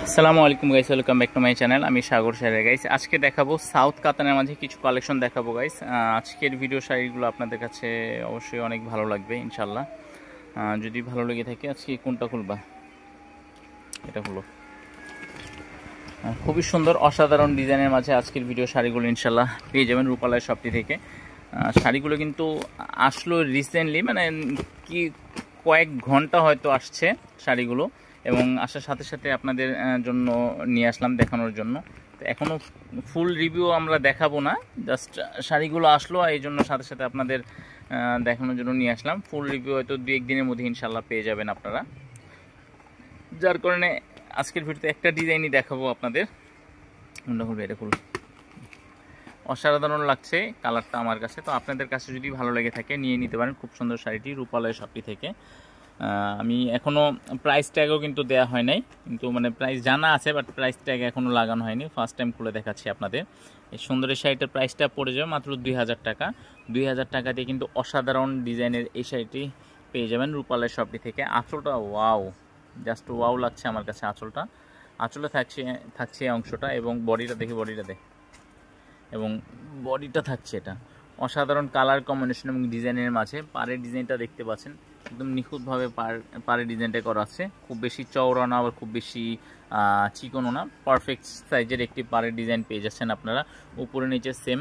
আসসালামু আলাইকুম guys, welcome back to my channel. আমি সাগর শাড়ি গাইস। আজকে দেখাবো সাউথ কাতানের মাঝে কিছু কালেকশন দেখাবো গাইস। আজকের ভিডিও শাড়িগুলো আপনাদের কাছে অবশ্যই অনেক ভালো লাগবে ইনশাল্লাহ। যদি ভালো লেগে থাকে আজকে কোনটা খুলবা, এটা হলো খুবই সুন্দর অসাধারণ ডিজাইনের মাঝে আজকের ভিডিও শাড়িগুলো ইনশাল্লাহ পেয়ে যাবেন রূপালয় শপটি থেকে। শাড়িগুলো কিন্তু আসলো রিসেন্টলি, মানে কি কয়েক ঘন্টা হয়তো আসছে শাড়িগুলো, এবং আসার সাথে সাথে আপনাদের জন্য নিয়ে আসলাম দেখানোর জন্য। তো এখনও ফুল রিভিউ আমরা দেখাবো না, জাস্ট শাড়িগুলো আসলো এই জন্য সাথে সাথে আপনাদের দেখানোর জন্য নিয়ে আসলাম। ফুল রিভিউ হয়তো 2-1 দিনের মধ্যে ইনশাল্লাহ পেয়ে যাবেন আপনারা, যার কারণে আজকের ভিডিওতে একটা ডিজাইনই দেখাবো আপনাদের। এটা খুলবে, অসাধারণ লাগছে কালারটা আমার কাছে। তো আপনাদের কাছে যদি ভালো লেগে থাকে নিয়ে নিতে পারেন খুব সুন্দর শাড়িটি রূপালয় শপটি থেকে। আমি এখনও প্রাইস ট্যাগও কিন্তু দেওয়া হয় নাই, কিন্তু মানে প্রাইস জানা আছে বাট প্রাইস ট্যাগ এখনও লাগানো হয়নি। ফার্স্ট টাইম খুলে দেখাচ্ছি আপনাদের। এই সুন্দর এই শাড়িটার প্রাইসটা পড়ে যাবে মাত্র 2000 টাকা। 2000 টাকা দিয়ে কিন্তু অসাধারণ ডিজাইনের এই শাড়িটি পেয়ে যাবেন রূপালয় শপটি থেকে। আঁচলটা ওয়াও, জাস্ট ওয়াও লাগছে আমার কাছে আঁচলে থাকছে এই অংশটা, এবং বডিটা দেখি, এবং বডিটা থাকছে এটা অসাধারণ কালার কম্বিনেশন এবং ডিজাইনের মাঝে। পাড়ের ডিজাইনটা দেখতে পাচ্ছেন, একদম নিখুঁতভাবে পাড়ের ডিজাইনটা করা আছে। খুব বেশি চওড়া না, আবার খুব বেশি চিকনও না, পারফেক্ট সাইজের একটি পাড়ের ডিজাইন পেয়ে যাচ্ছেন আপনারা। উপরে নিচে সেম।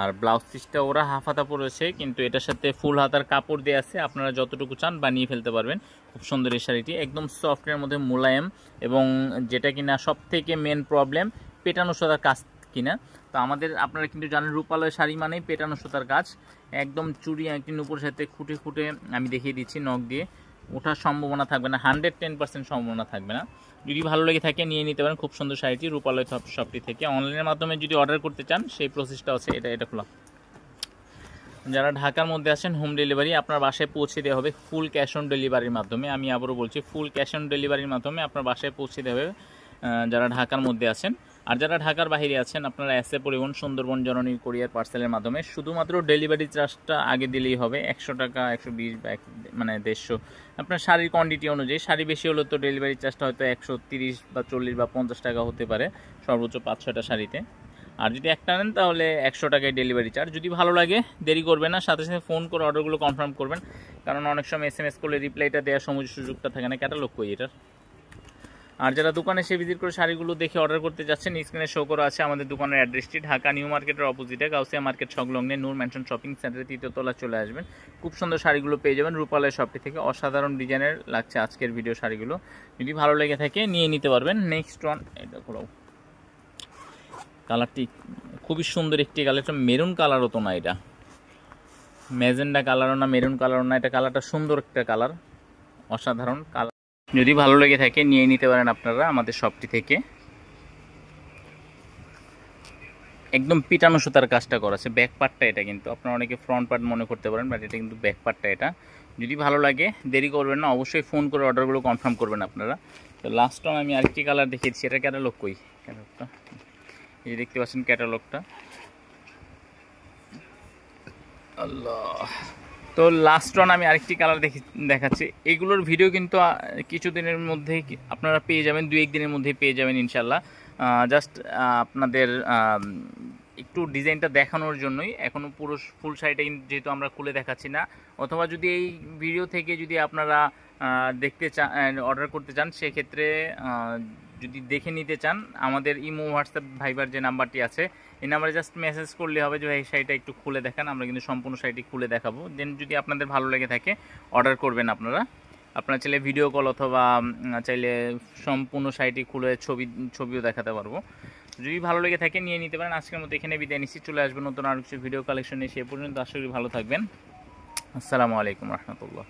আর ব্লাউজ পিসটা ওরা হাফ হাতা পরেছে, কিন্তু এটার সাথে ফুল হাতার কাপড় দিয়ে আছে, আপনারা যতটুকু চান বানিয়ে ফেলতে পারবেন। খুব সুন্দর এই শাড়িটি, একদম সফটের মধ্যে মোলায়েম, এবং যেটা কিনা সব থেকে মেন প্রবলেম পেটানো সুতার কাজ কিনা। তো আপনারা কিন্তু জানেন রূপালয় শাড়ি মানেই পেটানো সুতার কাজ। একদম চুড়ি একটি নুপুরের সাথে খুঁটে আমি দেখিয়ে দিচ্ছি, নখ দিয়ে ওঠার সম্ভাবনা থাকবে না, 110% সম্ভাবনা থাকবে না। যদি ভালো লেগে থাকে নিয়ে নিতে পারেন খুব সুন্দর শাড়িটি রূপালয় শপটি থেকে। অনলাইনের মাধ্যমে যদি অর্ডার করতে চান সেই প্রসেসটা আছে এটা খোলা। যারা ঢাকার মধ্যে আছেন হোম ডেলিভারি আপনার বাসায় পৌঁছে দেওয়া হবে ফুল ক্যাশ অন ডেলিভারির মাধ্যমে। আমি আবারও বলছি, ফুল ক্যাশ অন ডেলিভারির মাধ্যমে আপনার বাসায় পৌঁছে দেওয়া হবে যারা ঢাকার মধ্যে আছেন। আর যারা ঢাকার বাইরে আছেন আপনারা এসএ পরিবহন, সুন্দরবন, জননী কুরিয়ার পার্সেলের মাধ্যমে শুধুমাত্র ডেলিভারি চার্জটা আগে দিলেই হবে। 100 টাকা, 120 বা মানে 150, আপনার শাড়ির কোয়ান্টিটি অনুযায়ী। শাড়ি বেশি হলে তো ডেলিভারি চার্জটা হয়তো 130 বা 40 বা 50 টাকা হতে পারে সর্বোচ্চ 5-6টা শাড়িতে। আর যদি একটা নেন তাহলে 100 টাকায় ডেলিভারি চার্জ। যদি ভালো লাগে দেরি করবেন না, সাথে সাথে ফোন করে অর্ডারগুলো কনফার্ম করবেন, কারণ অনেক সময় SMS করলে রিপ্লাইটা দেওয়ার সুযোগটা থাকে না। ক্যাটালগ কই এটার। আর যারা দোকানে এসে ভিজিট করে শাড়িগুলো দেখে অর্ডার করতে যাচ্ছেন, স্ক্রিনে শো করা আছে আমাদের দোকানের অ্যাড্রেসটি। ঢাকা নিউ মার্কেটের অপোজিটে গাউসিয়া মার্কেট সংলগ্নে নূর ম্যানশন শপিং সেন্টারে 3য় তলায় চলে আসবেন। খুব সুন্দর শাড়িগুলো পেয়ে যাবেন রূপালয় শপটি থেকে। অসাধারণ ডিজাইনের লাগছে আজকের ভিডিও শাড়িগুলো, যদি ভালো লেগে থাকে নিয়ে নিতে পারবেন। নেক্সট ওয়ান, এটা খোলাও। কালারটি খুবই সুন্দর একটি কালার, একটা মেরুন কালারও তো না, এটা ম্যাজেন্ডা কালারও না, মেরুন কালারও না, এটা কালারটা সুন্দর একটা কালার, অসাধারণ কালার। যদি ভালো লেগে থাকে নিয়ে নিতে পারেন আপনারা আমাদের শপটি থেকে। একদম পিটানো সুতার কাজটা করা আছে। ব্যাক পার্টটা এটা কিন্তু আপনারা অনেকে ফ্রন্ট পার্ট মনে করতে পারেন, বাট এটা কিন্তু ব্যাক পার্টটা এটা। যদি ভালো লাগে দেরি করবেন না, অবশ্যই ফোন করে অর্ডারগুলো কনফার্ম করবেন আপনারা। তো লাস্ট টাইম আমি আরেকটি কালার দেখিয়েছি, এটা ক্যাটালগ কই, ক্যাটালগটা এই যে দেখতে পাচ্ছেন ক্যাটালগটা। আল্লাহ, তো লাস্ট ওয়ান আমি আরেকটি কালার দেখাচ্ছি। এগুলোর ভিডিও কিন্তু কিছুদিনের মধ্যেই আপনারা পেয়ে যাবেন, 2-1 দিনের মধ্যেই পেয়ে যাবেন ইনশাল্লাহ। জাস্ট আপনাদের একটু ডিজাইনটা দেখানোর জন্যই, এখনও পুরো ফুল শাড়িটা যেহেতু আমরা খুলে দেখাচ্ছি না। অথবা যদি এই ভিডিও থেকে যদি আপনারা দেখতে চান, অর্ডার করতে চান, সেক্ষেত্রে যদি দেখে নিতে চান আমাদের ইমো, হোয়াটসঅ্যাপ, ভাইবার যে নাম্বারটি আছে এই নাম্বারে জাস্ট মেসেজ করলে হবে যে এই শাড়িটা একটু খুলে দেখান, আমরা কিন্তু সম্পূর্ণ শাড়িটি খুলে দেখাবো। দেন যদি আপনাদের ভালো লেগে থাকে অর্ডার করবেন আপনারা চাইলে ভিডিও কল অথবা চাইলে সম্পূর্ণ শাড়িটি খুলে ছবিও দেখাতে পারবো। যদি ভালো লেগে থাকে নিয়ে নিতে পারেন। আজকের মতো এখানে বিদায় নিচ্ছি, চলে আসবেন নতুন আরও কিছু ভিডিও কালেকশন নিয়ে। সে পর্যন্ত আশা করি ভালো থাকবেন। আসসালামু আলাইকুম রহমতুল্লাহ।